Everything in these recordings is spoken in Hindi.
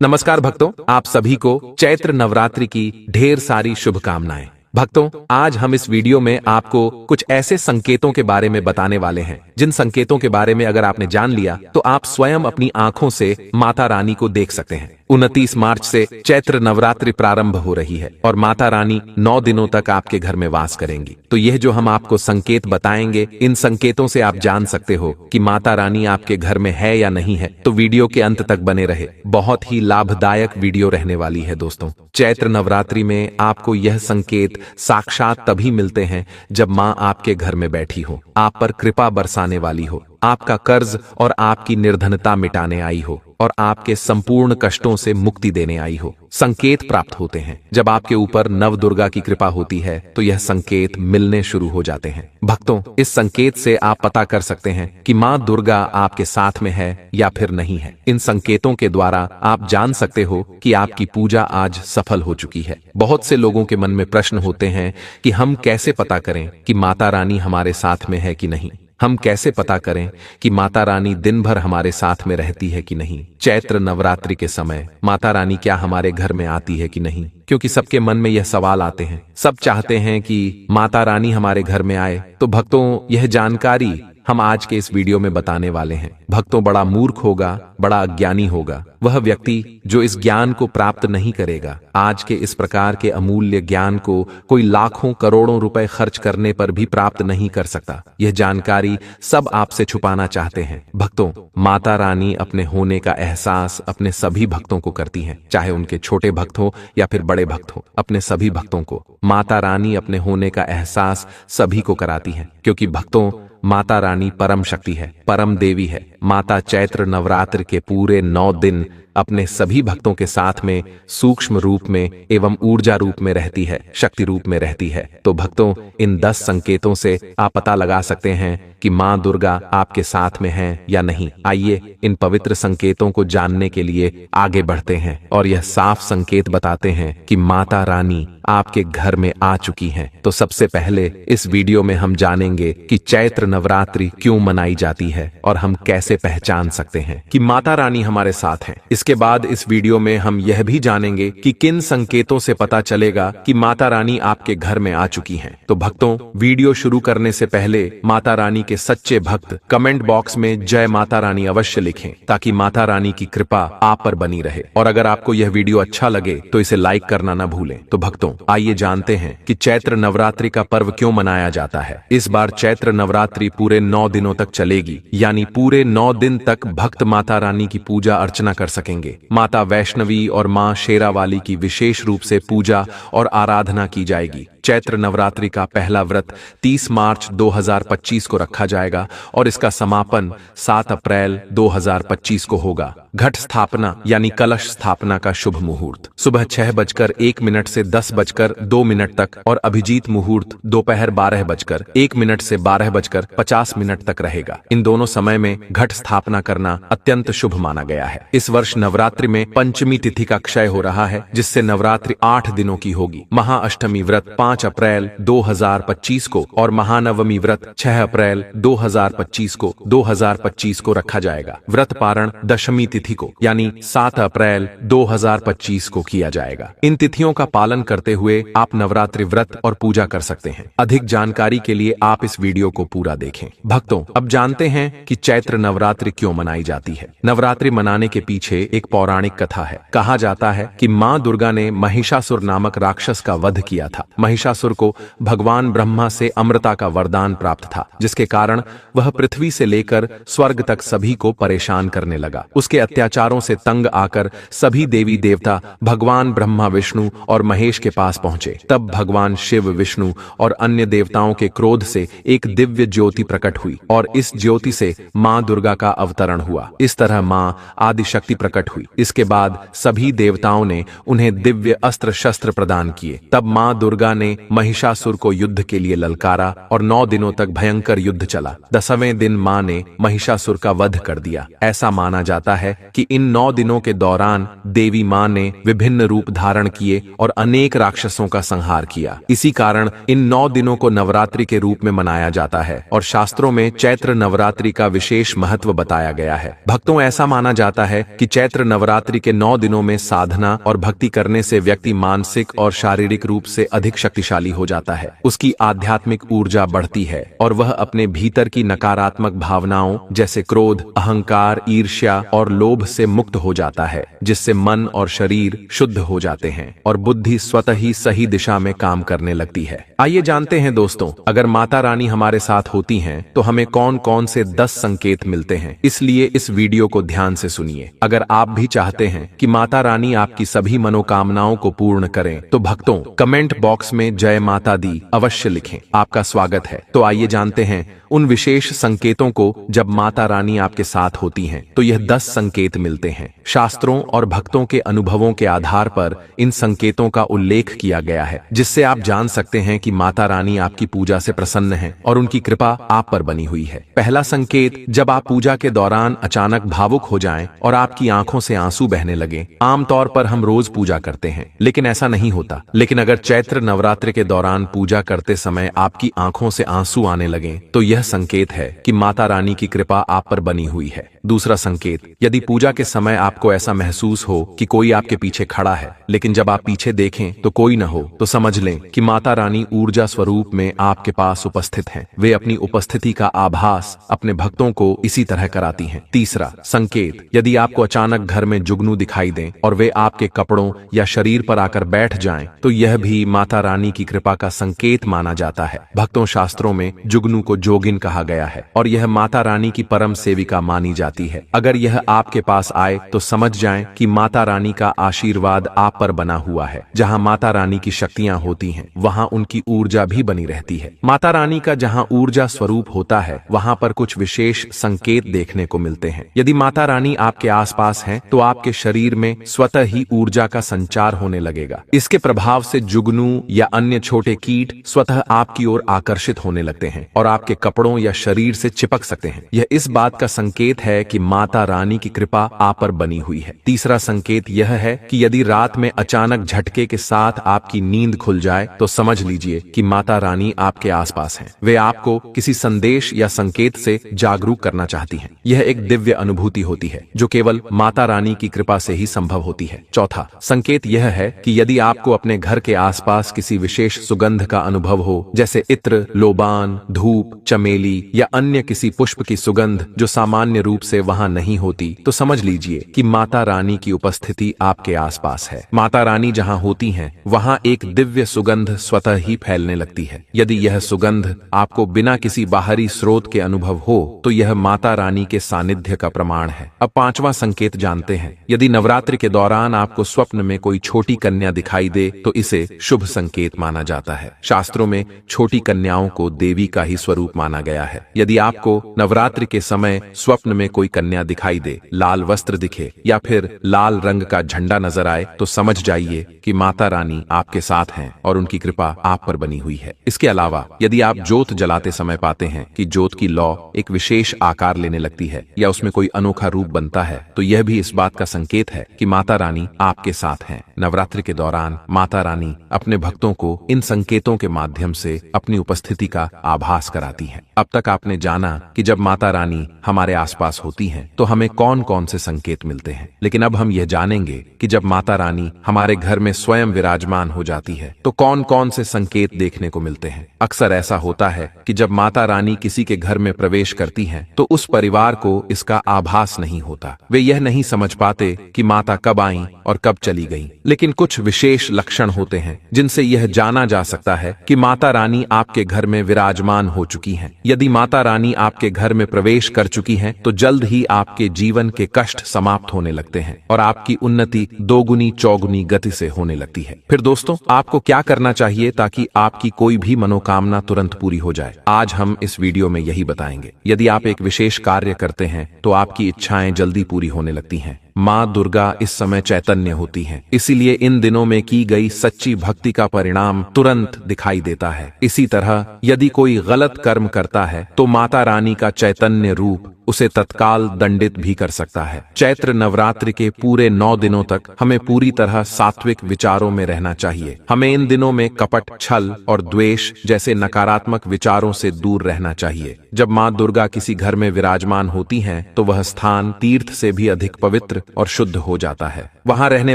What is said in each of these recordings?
नमस्कार भक्तों, आप सभी को चैत्र नवरात्रि की ढेर सारी शुभकामनाएं। भक्तों, आज हम इस वीडियो में आपको कुछ ऐसे संकेतों के बारे में बताने वाले हैं जिन संकेतों के बारे में अगर आपने जान लिया तो आप स्वयं अपनी आंखों से माता रानी को देख सकते हैं। 29 मार्च से चैत्र नवरात्रि प्रारंभ हो रही है और माता रानी 9 दिनों तक आपके घर में वास करेंगी। तो यह जो हम आपको संकेत बताएंगे, इन संकेतों से आप जान सकते हो कि माता रानी आपके घर में है या नहीं है। तो वीडियो के अंत तक बने रहे, बहुत ही लाभदायक वीडियो रहने वाली है। दोस्तों, चैत्र नवरात्रि में आपको यह संकेत साक्षात तभी मिलते हैं जब माँ आपके घर में बैठी हो, आप पर कृपा बरसाने वाली हो, आपका कर्ज और आपकी निर्धनता मिटाने आई हो और आपके संपूर्ण कष्टों से मुक्ति देने आई हो। संकेत प्राप्त होते हैं जब आपके ऊपर नव दुर्गा की कृपा होती है, तो यह संकेत मिलने शुरू हो जाते हैं। भक्तों, इस संकेत से आप पता कर सकते हैं कि माँ दुर्गा आपके साथ में है या फिर नहीं है। इन संकेतों के द्वारा आप जान सकते हो कि आपकी पूजा आज सफल हो चुकी है। बहुत से लोगों के मन में प्रश्न होते हैं कि हम कैसे पता करें कि माता रानी हमारे साथ में है कि नहीं। हम कैसे पता करें कि माता रानी दिन भर हमारे साथ में रहती है कि नहीं। चैत्र नवरात्रि के समय माता रानी क्या हमारे घर में आती है कि नहीं, क्योंकि सबके मन में यह सवाल आते हैं। सब चाहते हैं कि माता रानी हमारे घर में आए। तो भक्तों, यह जानकारी हम आज के इस वीडियो में बताने वाले हैं। भक्तों, बड़ा मूर्ख होगा, बड़ा अज्ञानी होगा वह व्यक्ति जो इस ज्ञान को प्राप्त नहीं करेगा। आज के इस प्रकार के अमूल्य ज्ञान को कोई लाखों करोड़ों रुपए खर्च करने पर भी प्राप्त नहीं कर सकता। यह जानकारी सब आपसे छुपाना चाहते हैं। भक्तों, माता रानी अपने होने का एहसास अपने सभी भक्तों को करती हैं, चाहे उनके छोटे भक्त हो या फिर बड़े भक्त हो। अपने सभी भक्तों को माता रानी अपने होने का एहसास सभी को कराती है, क्योंकि भक्तों, माता रानी परम शक्ति है, परम देवी है। माता चैत्र नवरात्र के पूरे 9 दिन अपने सभी भक्तों के साथ में सूक्ष्म रूप में एवं ऊर्जा रूप में रहती है, शक्ति रूप में रहती है। तो भक्तों, इन 10 संकेतों से आप पता लगा सकते हैं कि माँ दुर्गा आपके साथ में है या नहीं। आइए इन पवित्र संकेतों को जानने के लिए आगे बढ़ते हैं और यह साफ संकेत बताते हैं कि माता रानी आपके घर में आ चुकी हैं। तो सबसे पहले इस वीडियो में हम जानेंगे कि चैत्र नवरात्रि क्यों मनाई जाती है और हम कैसे पहचान सकते हैं कि माता रानी हमारे साथ हैं। इसके बाद इस वीडियो में हम यह भी जानेंगे कि किन संकेतों से पता चलेगा कि माता रानी आपके घर में आ चुकी हैं। तो भक्तों, वीडियो शुरू करने से पहले माता रानी के सच्चे भक्त कमेंट बॉक्स में जय माता रानी अवश्य लिखें, ताकि माता रानी की कृपा आप पर बनी रहे। और अगर आपको यह वीडियो अच्छा लगे तो इसे लाइक करना न भूलें। तो भक्तों, आइए जानते हैं कि चैत्र नवरात्रि का पर्व क्यों मनाया जाता है। इस बार चैत्र नवरात्रि पूरे 9 दिनों तक चलेगी, यानी पूरे 9 दिन तक भक्त माता रानी की पूजा अर्चना कर सकेंगे। माता वैष्णवी और मां शेरावाली की विशेष रूप से पूजा और आराधना की जाएगी। चैत्र नवरात्रि का पहला व्रत 30 मार्च 2025 को रखा जाएगा और इसका समापन 7 अप्रैल 2025 को होगा। घट स्थापना यानी कलश स्थापना का शुभ मुहूर्त सुबह 6:01 से 10:02 तक और अभिजीत मुहूर्त दोपहर 12:01 से 12:50 तक रहेगा। इन दोनों समय में घट स्थापना करना अत्यंत शुभ माना गया है। इस वर्ष नवरात्रि में पंचमी तिथि का क्षय हो रहा है, जिससे नवरात्रि 8 दिनों की होगी। महाअष्टमी व्रत 5 अप्रैल 2025 को और महानवमी व्रत 6 अप्रैल 2025 को रखा जाएगा। व्रत पारण दशमी तिथि को यानी 7 अप्रैल 2025 को किया जाएगा। इन तिथियों का पालन करते हुए आप नवरात्रि व्रत और पूजा कर सकते हैं। अधिक जानकारी के लिए आप इस वीडियो को पूरा देखें। भक्तों, अब जानते हैं कि चैत्र नवरात्रि क्यों मनाई जाती है। नवरात्रि मनाने के पीछे एक पौराणिक कथा है। कहा जाता है कि माँ दुर्गा ने महिषासुर नामक राक्षस का वध किया था। महिषासुर को भगवान ब्रह्मा से अमृता का वरदान प्राप्त था, जिसके कारण वह पृथ्वी से लेकर स्वर्ग तक सभी को परेशान करने लगा। उसके अत्याचारों से तंग आकर सभी देवी देवता भगवान ब्रह्मा, विष्णु और महेश के पास पहुंचे। तब भगवान शिव, विष्णु और अन्य देवताओं के क्रोध से एक दिव्य ज्योति प्रकट हुई और इस ज्योति से माँ दुर्गा का अवतरण हुआ। इस तरह माँ आदिशक्ति प्रकट हुई। इसके बाद सभी देवताओं ने उन्हें दिव्य अस्त्र शस्त्र प्रदान किए। तब माँ दुर्गा ने ने महिषासुर को युद्ध के लिए ललकारा और 9 दिनों तक भयंकर युद्ध चला। 10वें दिन मां ने महिषासुर का वध कर दिया। ऐसा माना जाता है कि इन 9 दिनों के दौरान देवी मां ने विभिन्न रूप धारण किए और अनेक राक्षसों का संहार किया। इसी कारण इन 9 दिनों को नवरात्रि के रूप में मनाया जाता है और शास्त्रों में चैत्र नवरात्रि का विशेष महत्व बताया गया है। भक्तों, ऐसा माना जाता है कि चैत्र नवरात्रि के 9 दिनों में साधना और भक्ति करने से व्यक्ति मानसिक और शारीरिक रूप से अधिक शक्तिशाली हो जाता है। उसकी आध्यात्मिक ऊर्जा बढ़ती है और वह अपने भीतर की नकारात्मक भावनाओं जैसे क्रोध, अहंकार, ईर्ष्या और लोभ से मुक्त हो जाता है, जिससे मन और शरीर शुद्ध हो जाते हैं और बुद्धि स्वतः ही सही दिशा में काम करने लगती है। आइए जानते हैं दोस्तों, अगर माता रानी हमारे साथ होती हैं तो हमें कौन कौन से 10 संकेत मिलते हैं। इसलिए इस वीडियो को ध्यान से सुनिए। अगर आप भी चाहते हैं कि माता रानी आपकी सभी मनोकामनाओं को पूर्ण करें तो भक्तों, कमेंट बॉक्स में जय माता दी अवश्य लिखें। आपका स्वागत है। तो आइए जानते हैं उन विशेष संकेतों को जब माता रानी आपके साथ होती हैं तो यह 10 संकेत मिलते हैं। शास्त्रों और भक्तों के अनुभवों के आधार पर इन संकेतों का उल्लेख किया गया है, जिससे आप जान सकते हैं कि माता रानी आपकी पूजा से प्रसन्न है और उनकी कृपा आप पर बनी हुई है। पहला संकेत, जब आप पूजा के दौरान अचानक भावुक हो जाएं और आपकी आंखों से आंसू बहने लगे। आमतौर पर हम रोज पूजा करते हैं लेकिन ऐसा नहीं होता, लेकिन अगर चैत्र नवरात्रि के दौरान पूजा करते समय आपकी आंखों से आंसू आने लगे तो यह संकेत है कि माता रानी की कृपा आप पर बनी हुई है। दूसरा संकेत, यदि पूजा के समय आपको ऐसा महसूस हो कि कोई आपके पीछे खड़ा है, लेकिन जब आप पीछे देखें तो कोई न हो, तो समझ लें कि माता रानी ऊर्जा स्वरूप में आपके पास उपस्थित हैं। वे अपनी उपस्थिति का आभास अपने भक्तों को इसी तरह कराती हैं। तीसरा संकेत, यदि आपको अचानक घर में जुगनू दिखाई दें और वे आपके कपड़ों या शरीर पर आकर बैठ जाएं, तो यह भी माता रानी की कृपा का संकेत माना जाता है। भक्तों, शास्त्रों में जुगनू को जोगिन कहा गया है और यह माता रानी की परम सेविका मानी जाती है। अगर यह आपके पास आए तो समझ जाएं कि माता रानी का आशीर्वाद आप पर बना हुआ है। जहां माता रानी की शक्तियां होती हैं, वहां उनकी ऊर्जा भी बनी रहती है। माता रानी का जहां ऊर्जा स्वरूप होता है, वहां पर कुछ विशेष संकेत देखने को मिलते हैं। यदि माता रानी आपके आसपास हैं, तो आपके शरीर में स्वतः ही ऊर्जा का संचार होने लगेगा। इसके प्रभाव से जुगनू या अन्य छोटे कीट स्वतः आपकी ओर आकर्षित होने लगते हैं और आपके कपड़ों या शरीर से चिपक सकते हैं। यह इस बात का संकेत है कि माता रानी की कृपा आप पर बनी हुई है। तीसरा संकेत यह है कि यदि रात में अचानक झटके के साथ आपकी नींद खुल जाए तो समझ लीजिए कि माता रानी आपके आसपास हैं। वे आपको किसी संदेश या संकेत से जागरूक करना चाहती हैं। यह एक दिव्य अनुभूति होती है जो केवल माता रानी की कृपा से ही संभव होती है। चौथा संकेत यह है कि यदि आपको अपने घर के आसपास किसी विशेष सुगंध का अनुभव हो, जैसे इत्र, लोबान, धूप, चमेली या अन्य किसी पुष्प की सुगंध जो सामान्य रूप से वहां नहीं होती, तो समझ लीजिए कि माता रानी की उपस्थिति आपके आसपास है। माता रानी जहां होती हैं, वहां एक दिव्य सुगंध स्वतः ही फैलने लगती है। यदि यह सुगंध आपको बिना किसी बाहरी स्रोत के अनुभव हो तो यह माता रानी के सानिध्य का प्रमाण है। अब पांचवा संकेत जानते हैं। यदि नवरात्रि के दौरान आपको स्वप्न में कोई छोटी कन्या दिखाई दे तो इसे शुभ संकेत माना जाता है। शास्त्रों में छोटी कन्याओं को देवी का ही स्वरूप माना गया है। यदि आपको नवरात्रि के समय स्वप्न में कोई कन्या दिखाई दे, लाल वस्त्र दिखे या फिर लाल रंग का झंडा नजर आए, तो समझ जाइए कि माता रानी आपके साथ हैं और उनकी कृपा आप पर बनी हुई है। इसके अलावा यदि आप जोत जलाते समय पाते हैं कि जोत की लौ एक विशेष आकार लेने लगती है या उसमें कोई अनोखा रूप बनता है, तो यह भी इस बात का संकेत है कि माता रानी आपके साथ हैं। नवरात्रि के दौरान माता रानी अपने भक्तों को इन संकेतों के माध्यम से अपनी उपस्थिति का आभास कराती है। अब तक आपने जाना कि जब माता रानी हमारे आसपास होती हैं तो हमें कौन कौन से संकेत मिलते हैं, लेकिन अब हम यह जानेंगे कि जब माता रानी हमारे घर में स्वयं विराजमान हो जाती है तो कौन कौन से संकेत देखने को मिलते हैं। अक्सर ऐसा होता है कि जब माता रानी किसी के घर में प्रवेश करती हैं तो उस परिवार को इसका आभास नहीं होता। वे यह नहीं समझ पाते कि माता कब आई और कब चली गई, लेकिन कुछ विशेष लक्षण होते हैं जिनसे यह जाना जा सकता है कि माता रानी आपके घर में विराजमान हो चुकी हैं। यदि माता रानी आपके घर में प्रवेश कर चुकी हैं तो जल्द ही आपके जीवन के कष्ट समाप्त होने लगते हैं और आपकी उन्नति दोगुनी चौगुनी गति से होने लगती है। फिर दोस्तों, आपको क्या करना चाहिए ताकि आपकी कोई भी मनोकामना तुरंत पूरी हो जाए? आज हम इस वीडियो में यही बताएंगे। यदि आप एक विशेष कार्य करते हैं तो आपकी इच्छाएं जल्दी पूरी होने लगती हैं। माँ दुर्गा इस समय चैतन्य होती हैं। इसीलिए इन दिनों में की गई सच्ची भक्ति का परिणाम तुरंत दिखाई देता है। इसी तरह यदि कोई गलत कर्म करता है तो माता रानी का चैतन्य रूप उसे तत्काल दंडित भी कर सकता है। चैत्र नवरात्रि के पूरे 9 दिनों तक हमें पूरी तरह सात्विक विचारों में रहना चाहिए। हमें इन दिनों में कपट, छल और द्वेष जैसे नकारात्मक विचारों से दूर रहना चाहिए। जब माँ दुर्गा किसी घर में विराजमान होती हैं, तो वह स्थान तीर्थ से भी अधिक पवित्र और शुद्ध हो जाता है। वहां रहने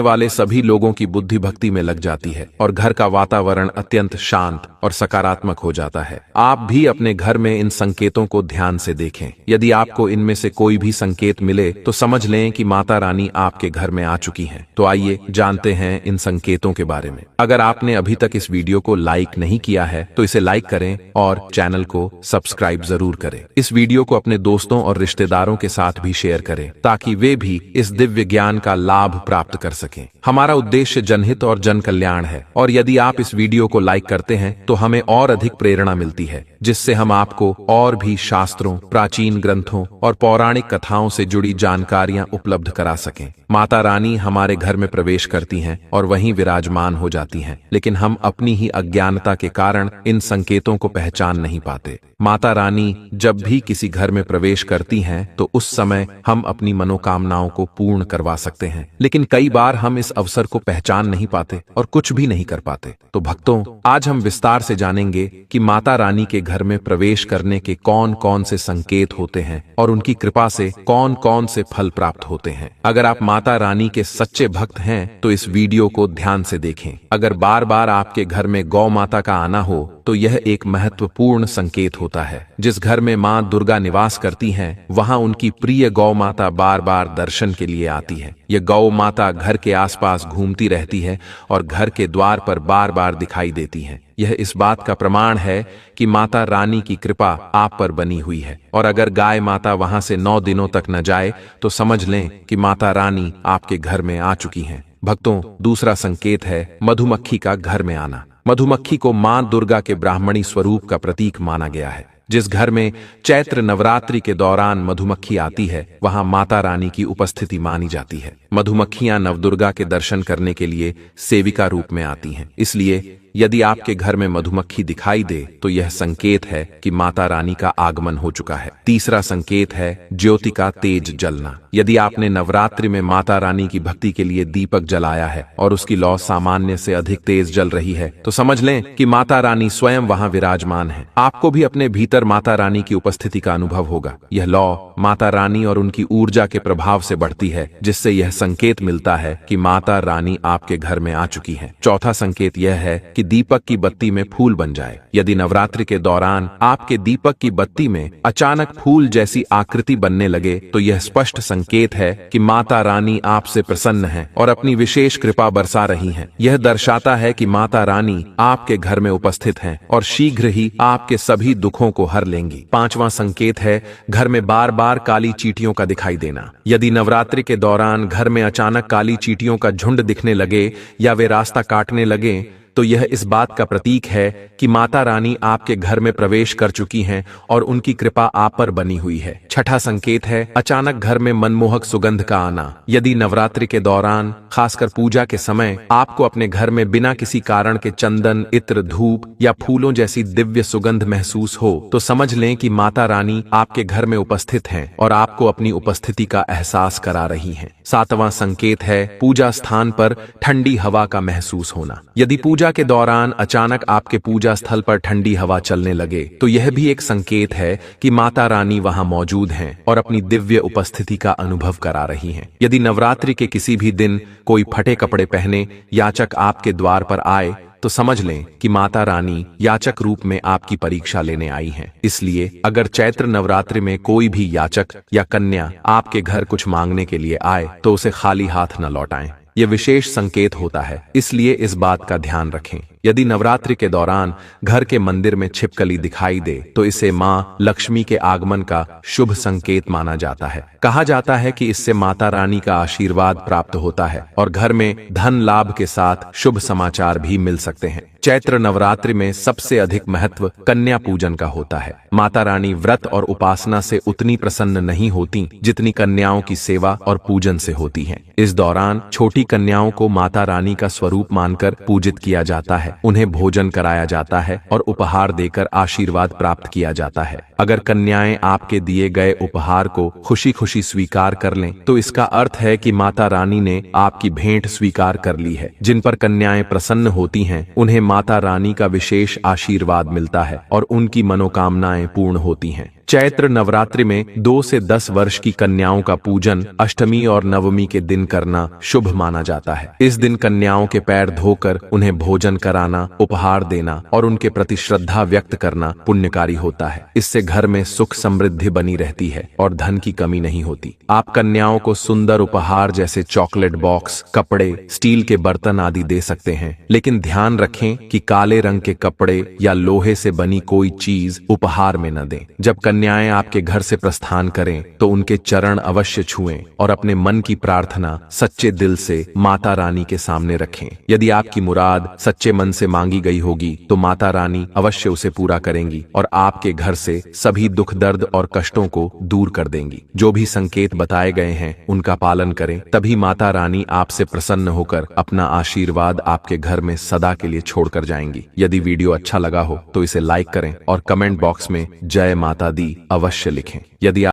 वाले सभी लोगों की बुद्धि भक्ति में लग जाती है और घर का वातावरण अत्यंत शांत और सकारात्मक हो जाता है। आप भी अपने घर में इन संकेतों को ध्यान से देखें। यदि आपको इनमें से कोई भी संकेत मिले तो समझ लें कि माता रानी आपके घर में आ चुकी हैं। तो आइए जानते हैं इन संकेतों के बारे में। अगर आपने अभी तक इस वीडियो को लाइक नहीं किया है तो इसे लाइक करें और चैनल को सब्सक्राइब जरूर करें। इस वीडियो को अपने दोस्तों और रिश्तेदारों के साथ भी शेयर करें ताकि वे भी इस दिव्य ज्ञान का लाभ प्राप्त कर सकें। हमारा उद्देश्य जनहित और जन कल्याण है और यदि आप इस वीडियो को लाइक करते हैं तो हमें और अधिक प्रेरणा मिलती है, जिससे हम आपको और भी शास्त्रों, प्राचीन ग्रंथों और पौराणिक कथाओं से जुड़ी जानकारियां उपलब्ध करा सकें। माता रानी हमारे घर में प्रवेश करती हैं और वहीं विराजमान हो जाती हैं, लेकिन हम अपनी ही अज्ञानता के कारण इन संकेतों को पहचान नहीं पाते। माता रानी जब भी किसी घर में प्रवेश करती हैं तो उस समय हम अपनी मनोकामनाओं को पूर्ण करवा सकते हैं, लेकिन कई बार हम इस अवसर को पहचान नहीं पाते और कुछ भी नहीं कर पाते। तो भक्तों, आज हम विस्तार से जानेंगे कि माता रानी के घर में प्रवेश करने के कौन कौन से संकेत होते हैं और उनकी कृपा से कौन कौन से फल प्राप्त होते हैं। अगर आप माता रानी के सच्चे भक्त हैं तो इस वीडियो को ध्यान से देखें। अगर बार बार आपके घर में गौ माता का आना हो तो यह एक महत्वपूर्ण संकेत होता है। जिस घर में माँ दुर्गा निवास करती हैं, वहां उनकी प्रिय गौ माता बार बार दर्शन के लिए आती है। यह गौ माता घर के आसपास घूमती रहती है और घर के द्वार पर बार बार दिखाई देती है। यह इस बात का प्रमाण है कि माता रानी की कृपा आप पर बनी हुई है। और अगर गाय माता वहां से 9 दिनों तक न जाए तो समझ लें कि माता रानी आपके घर में आ चुकी हैं। भक्तों, दूसरा संकेत है मधुमक्खी का घर में आना। मधुमक्खी को मां दुर्गा के ब्राह्मणी स्वरूप का प्रतीक माना गया है। जिस घर में चैत्र नवरात्रि के दौरान मधुमक्खी आती है, वहां माता रानी की उपस्थिति मानी जाती है। मधुमक्खियां नवदुर्गा के दर्शन करने के लिए सेविका रूप में आती हैं। इसलिए यदि आपके घर में मधुमक्खी दिखाई दे तो यह संकेत है कि माता रानी का आगमन हो चुका है। तीसरा संकेत है ज्योति का तेज जलना। यदि आपने नवरात्रि में माता रानी की भक्ति के लिए दीपक जलाया है और उसकी लौ सामान्य से अधिक तेज जल रही है, तो समझ लें कि माता रानी स्वयं वहां विराजमान है। आपको भी अपने भीतर माता रानी की उपस्थिति का अनुभव होगा। यह लौ माता रानी और उनकी ऊर्जा के प्रभाव से बढ़ती है, जिससे यह संकेत मिलता है कि माता रानी आपके घर में आ चुकी है। चौथा संकेत यह है कि दीपक की बत्ती में फूल बन जाए। यदि नवरात्रि के दौरान आपके दीपक की बत्ती में अचानक फूल जैसी आकृति बनने लगे तो यह स्पष्ट संकेत है कि माता रानी आपसे प्रसन्न है और अपनी विशेष कृपा बरसा रही हैं। यह दर्शाता है कि माता रानी आपके घर में उपस्थित हैं और शीघ्र ही आपके सभी दुखों को हर लेंगी। पांचवां संकेत है घर में बार बार काली चींटियों का दिखाई देना। यदि नवरात्रि के दौरान घर में अचानक काली चींटियों का झुंड दिखने लगे या वे रास्ता काटने लगे तो यह इस बात का प्रतीक है कि माता रानी आपके घर में प्रवेश कर चुकी हैं और उनकी कृपा आप पर बनी हुई है। छठा संकेत है अचानक घर में मनमोहक सुगंध का आना। यदि नवरात्रि के दौरान, खासकर पूजा के समय, आपको अपने घर में बिना किसी कारण के चंदन, इत्र, धूप या फूलों जैसी दिव्य सुगंध महसूस हो तो समझ लें कि माता रानी आपके घर में उपस्थित हैं और आपको अपनी उपस्थिति का एहसास करा रही हैं। सातवां संकेत है पूजा स्थान पर ठंडी हवा का महसूस होना। यदि पूजा के दौरान अचानक आपके पूजा स्थल पर ठंडी हवा चलने लगे तो यह भी एक संकेत है कि माता रानी वहां मौजूद हैं और अपनी दिव्य उपस्थिति का अनुभव करा रही हैं। यदि नवरात्रि के किसी भी दिन कोई फटे कपड़े पहने याचक आपके द्वार पर आए तो समझ लें कि माता रानी याचक रूप में आपकी परीक्षा लेने आई हैं। इसलिए अगर चैत्र नवरात्रि में कोई भी याचक या कन्या आपके घर कुछ मांगने के लिए आए तो उसे खाली हाथ न लौटाएं। यह विशेष संकेत होता है, इसलिए इस बात का ध्यान रखें। यदि नवरात्रि के दौरान घर के मंदिर में छिपकली दिखाई दे तो इसे मां लक्ष्मी के आगमन का शुभ संकेत माना जाता है। कहा जाता है कि इससे माता रानी का आशीर्वाद प्राप्त होता है और घर में धन लाभ के साथ शुभ समाचार भी मिल सकते हैं। चैत्र नवरात्रि में सबसे अधिक महत्व कन्या पूजन का होता है। माता रानी व्रत और उपासना से उतनी प्रसन्न नहीं होती जितनी कन्याओं की सेवा और पूजन से होती हैं। इस दौरान छोटी कन्याओं को माता रानी का स्वरूप मानकर पूजित किया जाता है, उन्हें भोजन कराया जाता है और उपहार देकर आशीर्वाद प्राप्त किया जाता है। अगर कन्याएं आपके दिए गए उपहार को खुशी खुशी स्वीकार कर लें तो इसका अर्थ है कि माता रानी ने आपकी भेंट स्वीकार कर ली है। जिन पर कन्याएं प्रसन्न होती हैं उन्हें माता रानी का विशेष आशीर्वाद मिलता है और उनकी मनोकामनाएं पूर्ण होती हैं। चैत्र नवरात्रि में 2 से 10 वर्ष की कन्याओं का पूजन अष्टमी और नवमी के दिन करना शुभ माना जाता है। इस दिन कन्याओं के पैर धोकर उन्हें भोजन कराना, उपहार देना और उनके प्रति श्रद्धा व्यक्त करना पुण्यकारी होता है। इससे घर में सुख समृद्धि बनी रहती है और धन की कमी नहीं होती। आप कन्याओं को सुंदर उपहार जैसे चॉकलेट बॉक्स, कपड़े, स्टील के बर्तन आदि दे सकते हैं, लेकिन ध्यान रखें कि काले रंग के कपड़े या लोहे से बनी कोई चीज उपहार में न दें। जब कन्याएं आपके घर से प्रस्थान करें तो उनके चरण अवश्य छुएं और अपने मन की प्रार्थना सच्चे दिल से माता रानी के सामने रखें। यदि आपकी मुराद सच्चे मन से मांगी गई होगी तो माता रानी अवश्य उसे पूरा करेंगी और आपके घर से सभी दुख दर्द और कष्टों को दूर कर देंगी। जो भी संकेत बताए गए हैं उनका पालन करें, तभी माता रानी आपसे प्रसन्न होकर अपना आशीर्वाद आपके घर में सदा के लिए छोड़कर जाएंगी। यदि वीडियो अच्छा लगा हो तो इसे लाइक करें और कमेंट बॉक्स में जय माता दी अवश्य लिखें। यदि